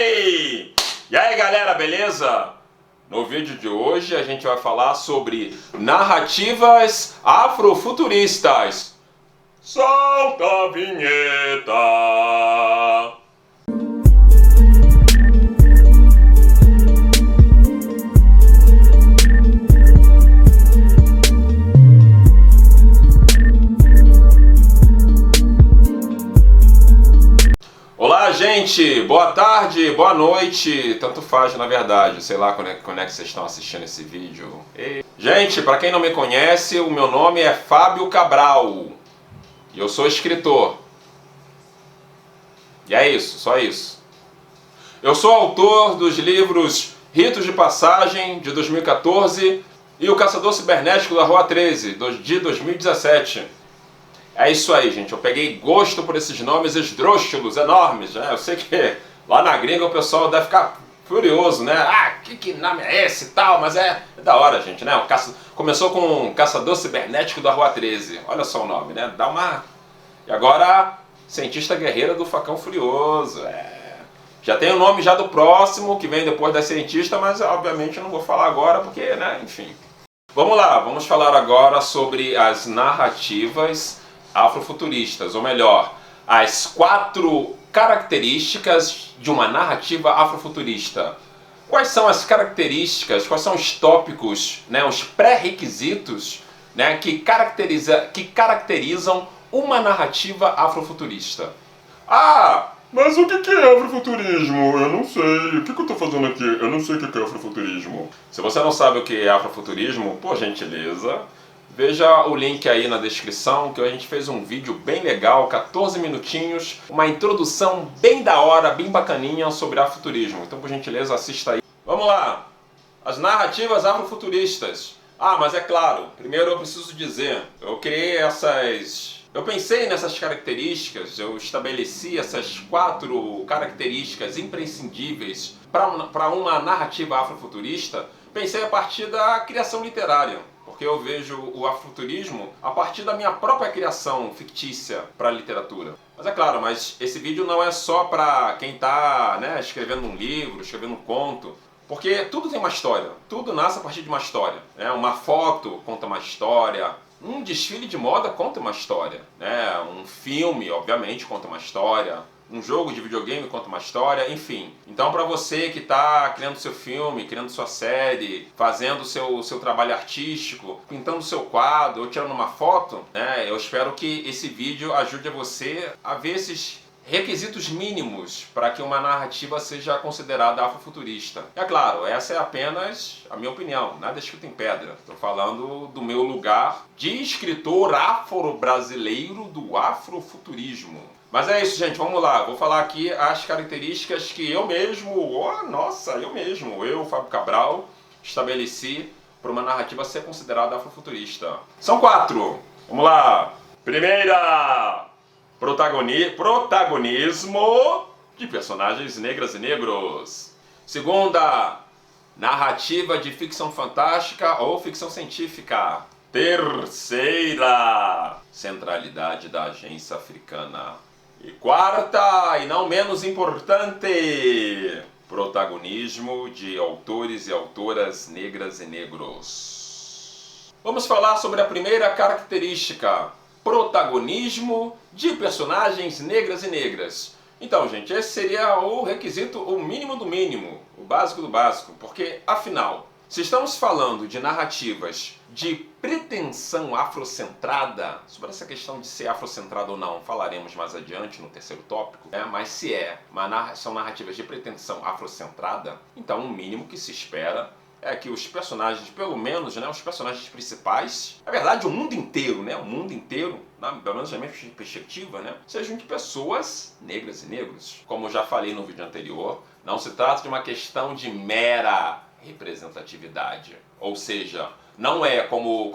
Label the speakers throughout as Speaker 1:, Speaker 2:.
Speaker 1: Ei! E aí galera, beleza? No vídeo de hoje a gente vai falar sobre narrativas afrofuturistas. Solta a vinheta! Olá, gente! Boa tarde, boa noite, tanto faz na verdade, sei lá quando é que vocês estão assistindo esse vídeo. Gente, para quem não me conhece, o meu nome é Fábio Cabral e eu sou escritor. E é isso, só isso. Eu sou autor dos livros Ritos de Passagem, de 2014, e O Caçador Cibernético da Rua 13, de 2017. É isso aí, gente. Eu peguei gosto por esses nomes esdrúxulos, enormes, né? Eu sei que lá na gringa o pessoal deve ficar furioso, né? Ah, que nome é esse e tal? Mas é da hora, gente, né? Começou com o Caçador Cibernético da Rua 13. Olha só o nome, né? Dá uma... E agora, Cientista Guerreira do Facão Furioso. Já tem o nome já do próximo, que vem depois da cientista, mas obviamente eu não vou falar agora porque, né? Enfim. Vamos lá, vamos falar agora sobre as narrativas afrofuturistas, ou melhor, as 4 características de uma narrativa afrofuturista. Quais são as características, quais são os tópicos, né, os pré-requisitos, né, que caracterizam uma narrativa afrofuturista? Ah, mas o que é afrofuturismo? Eu não sei. O que eu estou fazendo aqui? Eu não sei o que é afrofuturismo. Se você não sabe o que é afrofuturismo, por gentileza, veja o link aí na descrição, que a gente fez um vídeo bem legal, 14 minutinhos, uma introdução bem da hora, bem bacaninha sobre afrofuturismo. Então, por gentileza, assista aí. Vamos lá! As narrativas afrofuturistas. Ah, mas é claro, primeiro eu preciso dizer, eu pensei nessas características, eu estabeleci essas 4 características imprescindíveis para uma narrativa afrofuturista, pensei a partir da criação literária. Porque eu vejo o afrofuturismo a partir da minha própria criação fictícia para a literatura. Mas é claro, esse vídeo não é só para quem está, né, escrevendo um livro, escrevendo um conto, porque tudo tem uma história, tudo nasce a partir de uma história. Né? Uma foto conta uma história, um desfile de moda conta uma história, né? Um filme, obviamente, conta uma história, um jogo de videogame conta uma história, enfim. Então, para você que está criando seu filme, criando sua série, fazendo seu trabalho artístico, pintando seu quadro ou tirando uma foto, né, eu espero que esse vídeo ajude você a ver esses requisitos mínimos para que uma narrativa seja considerada afrofuturista. É claro, essa é apenas a minha opinião, nada escrito em pedra. Estou falando do meu lugar de escritor afro-brasileiro do afrofuturismo. Mas é isso, gente, vamos lá. Vou falar aqui as características que eu mesmo, eu, Fábio Cabral, estabeleci para uma narrativa ser considerada afrofuturista. São 4. Vamos lá. Primeira, protagonismo de personagens negras e negros. Segunda, narrativa de ficção fantástica ou ficção científica. Terceira, centralidade da agência africana. E quarta, e não menos importante, protagonismo de autores e autoras negras e negros. Vamos falar sobre a primeira característica, protagonismo de personagens negras e negras. Então, gente, esse seria o requisito, o mínimo do mínimo, o básico do básico, porque, afinal, se estamos falando de narrativas de pretensão afrocentrada, sobre essa questão de ser afrocentrada ou não, falaremos mais adiante no terceiro tópico, mas se são narrativas de pretensão afrocentrada, então o mínimo que se espera é que os personagens, pelo menos, né, os personagens principais, na verdade o mundo inteiro, pelo menos na minha perspectiva, né, sejam de pessoas negras e negros. Como eu já falei no vídeo anterior, não se trata de uma questão de mera representatividade. Ou seja, não é, como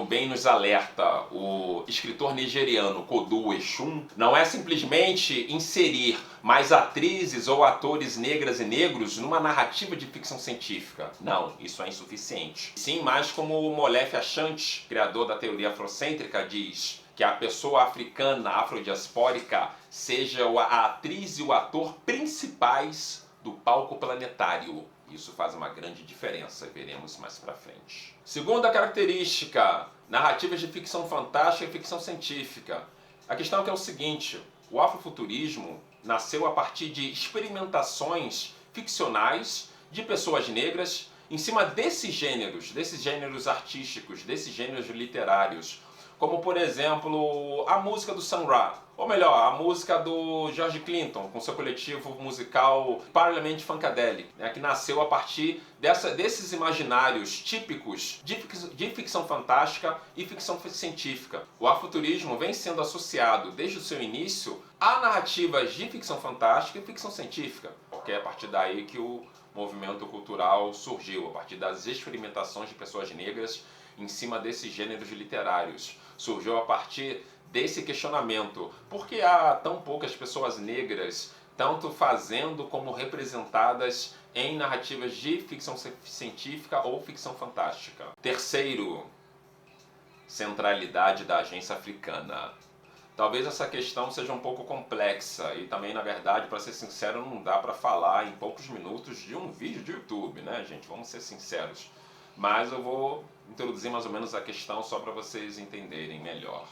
Speaker 1: bem nos alerta o escritor nigeriano Kodu Eshun, não é simplesmente inserir mais atrizes ou atores negras e negros numa narrativa de ficção científica. Não, isso é insuficiente. Sim, mais como o Molefe Ashanti, criador da teoria afrocêntrica, diz, que a pessoa africana, afrodiaspórica, seja a atriz e o ator principais do palco planetário. Isso faz uma grande diferença, veremos mais pra frente. Segunda característica, narrativas de ficção fantástica e ficção científica. A questão é que é o seguinte, o afrofuturismo nasceu a partir de experimentações ficcionais de pessoas negras em cima desses gêneros artísticos, desses gêneros literários, como por exemplo a música do Sun Ra, ou melhor, a música do George Clinton com seu coletivo musical Parliament Funkadelic, né, que nasceu a partir desses imaginários típicos de ficção fantástica e ficção científica. O afrofuturismo vem sendo associado desde o seu início a narrativas de ficção fantástica e ficção científica, porque é a partir daí que o movimento cultural surgiu, a partir das experimentações de pessoas negras em cima desses gêneros literários. Surgiu a partir desse questionamento: por que há tão poucas pessoas negras, tanto fazendo como representadas em narrativas de ficção científica ou ficção fantástica? Terceiro, centralidade da agência africana. Talvez essa questão seja um pouco complexa e também, na verdade, para ser sincero, não dá para falar em poucos minutos de um vídeo de YouTube, né, gente? Vamos ser sinceros. Mas eu vou introduzir mais ou menos a questão só para vocês entenderem melhor.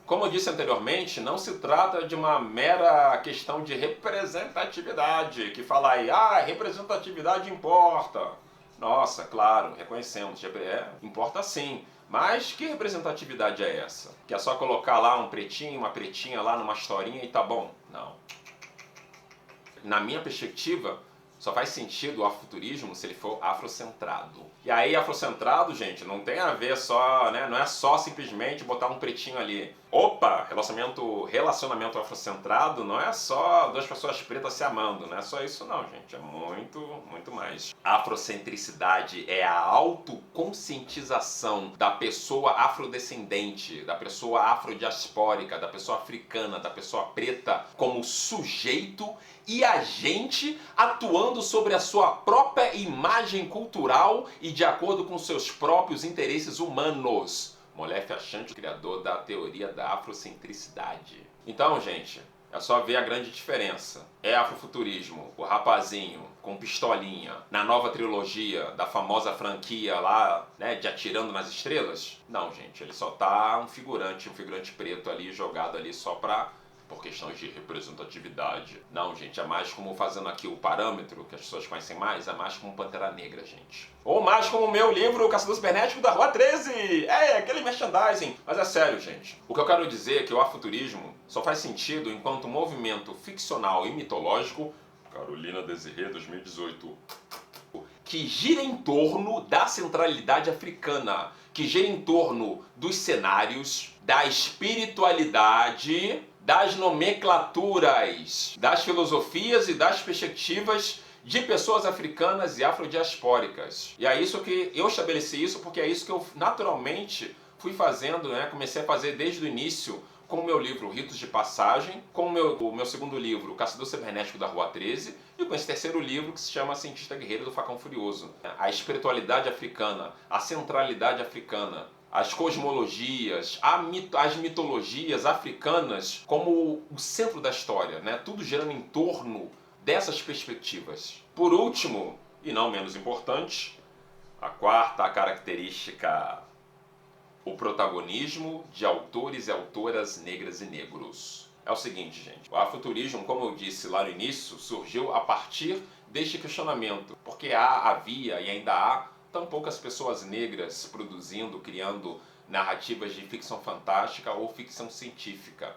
Speaker 1: Como eu disse anteriormente, não se trata de uma mera questão de representatividade, que fala aí, representatividade importa. Nossa, claro, reconhecemos, importa sim. Mas que representatividade é essa? Que é só colocar lá um pretinho, uma pretinha lá numa historinha e tá bom? Não. Na minha perspectiva, só faz sentido o afrofuturismo se ele for afrocentrado. E aí, afrocentrado, gente, não tem a ver só, né? Não é só simplesmente botar um pretinho ali. Opa, relacionamento afrocentrado não é só duas pessoas pretas se amando, não é só isso não, gente. É muito, muito mais. Afrocentricidade é a autoconscientização da pessoa afrodescendente, da pessoa afrodiaspórica, da pessoa africana, da pessoa preta como sujeito e agente atuando sobre a sua própria imagem cultural e de acordo com seus próprios interesses humanos. Molefe Achante, criador da teoria da afrocentricidade. Então, gente, é só ver a grande diferença. É afrofuturismo, o rapazinho com pistolinha, na nova trilogia da famosa franquia lá, né, de Atirando nas Estrelas? Não, gente, ele só tá um figurante preto ali, jogado ali só por questões de representatividade. Não, gente, é mais como, fazendo aqui o parâmetro que as pessoas conhecem mais, é mais como Pantera Negra, gente. Ou mais como o meu livro, O Caçador Cibernético da Rua 13! É, aquele merchandising. Mas é sério, gente. O que eu quero dizer é que o afrofuturismo só faz sentido enquanto movimento ficcional e mitológico, Carolina Desirê, 2018, que gira em torno da centralidade africana, que gira em torno dos cenários, da espiritualidade, das nomenclaturas, das filosofias e das perspectivas de pessoas africanas e afrodiaspóricas. E é isso que eu estabeleci isso porque é isso que eu naturalmente fui fazendo, né? Comecei a fazer desde o início com o meu livro Ritos de Passagem, com o meu segundo livro, O Caçador Cibernético da Rua 13, e com esse terceiro livro que se chama Cientista Guerreiro do Facão Furioso. A espiritualidade africana, a centralidade africana, as cosmologias, as mitologias africanas como o centro da história, né? Tudo girando em torno dessas perspectivas. Por último, e não menos importante, a quarta característica: o protagonismo de autores e autoras negras e negros. É o seguinte, gente, o afrofuturismo, como eu disse lá no início, surgiu a partir deste questionamento, porque havia e ainda há tão poucas pessoas negras produzindo, criando narrativas de ficção fantástica ou ficção científica.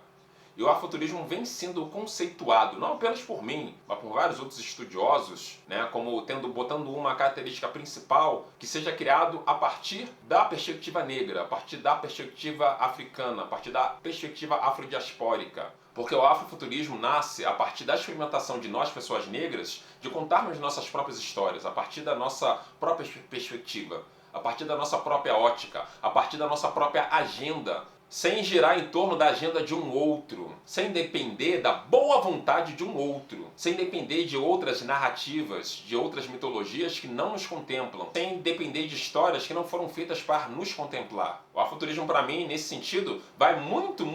Speaker 1: E o afrofuturismo vem sendo conceituado, não apenas por mim, mas por vários outros estudiosos, né, como botando uma característica principal que seja criado a partir da perspectiva negra, a partir da perspectiva africana, a partir da perspectiva afrodiaspórica. Porque o afrofuturismo nasce a partir da experimentação de nós, pessoas negras, de contarmos nossas próprias histórias, a partir da nossa própria perspectiva, a partir da nossa própria ótica, a partir da nossa própria agenda sem girar em torno da agenda de um outro, sem depender da boa vontade de um outro, sem depender de outras narrativas, de outras mitologias que não nos contemplam, sem depender de histórias que não foram feitas para nos contemplar. O afuturismo, para mim, nesse sentido, vai muito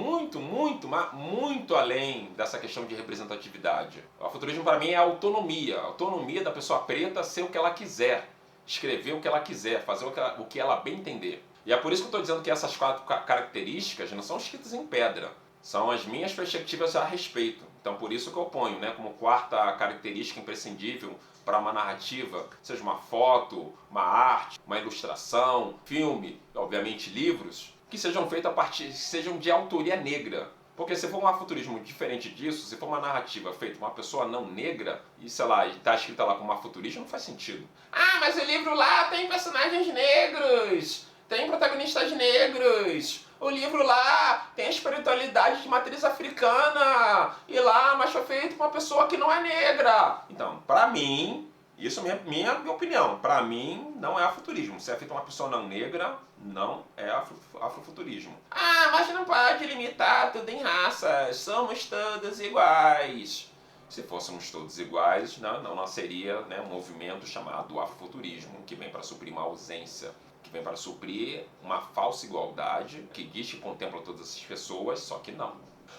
Speaker 1: além dessa questão de representatividade. O afuturismo, para mim, é a autonomia da pessoa preta ser o que ela quiser, escrever o que ela quiser, fazer o que ela bem entender. E é por isso que eu estou dizendo que essas 4 características não são escritas em pedra. São as minhas perspectivas a respeito. Então por isso que eu ponho, né, como 4ª característica imprescindível para uma narrativa, seja uma foto, uma arte, uma ilustração, filme, obviamente livros, que sejam feitos sejam de autoria negra. Porque se for um afuturismo diferente disso, se for uma narrativa feita por uma pessoa não negra, e sei lá, e tá escrita lá como afuturismo, não faz sentido. Ah, mas o livro lá tem personagens negros! Tem protagonistas negros, o livro lá tem a espiritualidade de matriz africana, e lá, mas foi feito por uma pessoa que não é negra. Então, pra mim, isso é minha opinião, pra mim não é afuturismo. Se é feito por uma pessoa não negra, não é afrofuturismo. Ah, mas não pode limitar tudo em raças, somos todos iguais. Se fôssemos todos iguais, não seria, né, um movimento chamado afrofuturismo, que vem para suprir uma ausência, que vem para suprir uma falsa igualdade, que diz que contempla todas essas pessoas, só que não.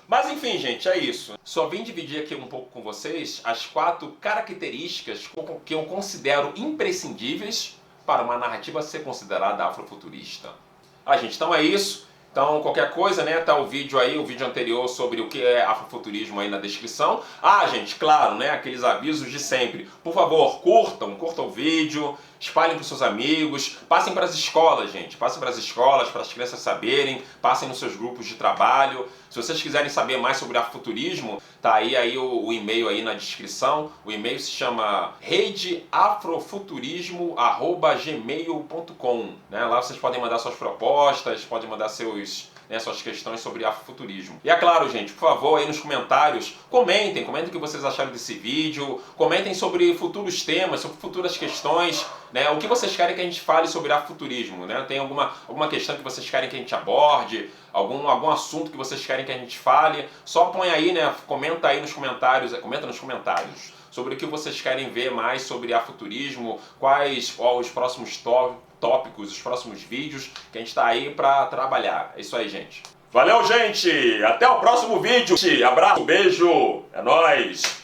Speaker 1: Mas enfim, gente, é isso. Só vim dividir aqui um pouco com vocês as 4 características que eu considero imprescindíveis para uma narrativa ser considerada afrofuturista. Gente, então é isso. Então, qualquer coisa, né, tá o vídeo aí, o vídeo anterior sobre o que é afrofuturismo aí na descrição. Gente, claro, né, aqueles avisos de sempre. Por favor, curtam o vídeo, espalhem para os seus amigos, passem para as escolas, gente. Passem para as escolas, para as crianças saberem, passem nos seus grupos de trabalho. Se vocês quiserem saber mais sobre afrofuturismo, tá aí o e-mail aí na descrição. O e-mail se chama redeafrofuturismo@gmail.com, né? Lá vocês podem mandar suas propostas, podem mandar suas questões sobre afrofuturismo. E é claro, gente, por favor, aí nos comentários, comentem o que vocês acharam desse vídeo, comentem sobre futuros temas, sobre futuras questões, né? O que vocês querem que a gente fale sobre afrofuturismo, né? Tem alguma questão que vocês querem que a gente aborde, algum assunto que vocês querem que a gente fale, só põe aí, né? Comenta nos comentários sobre o que vocês querem ver mais sobre afuturismo, quais os próximos tópicos, os próximos vídeos que a gente está aí para trabalhar. É isso aí, gente. Valeu, gente! Até o próximo vídeo! Abraço, beijo! É nóis!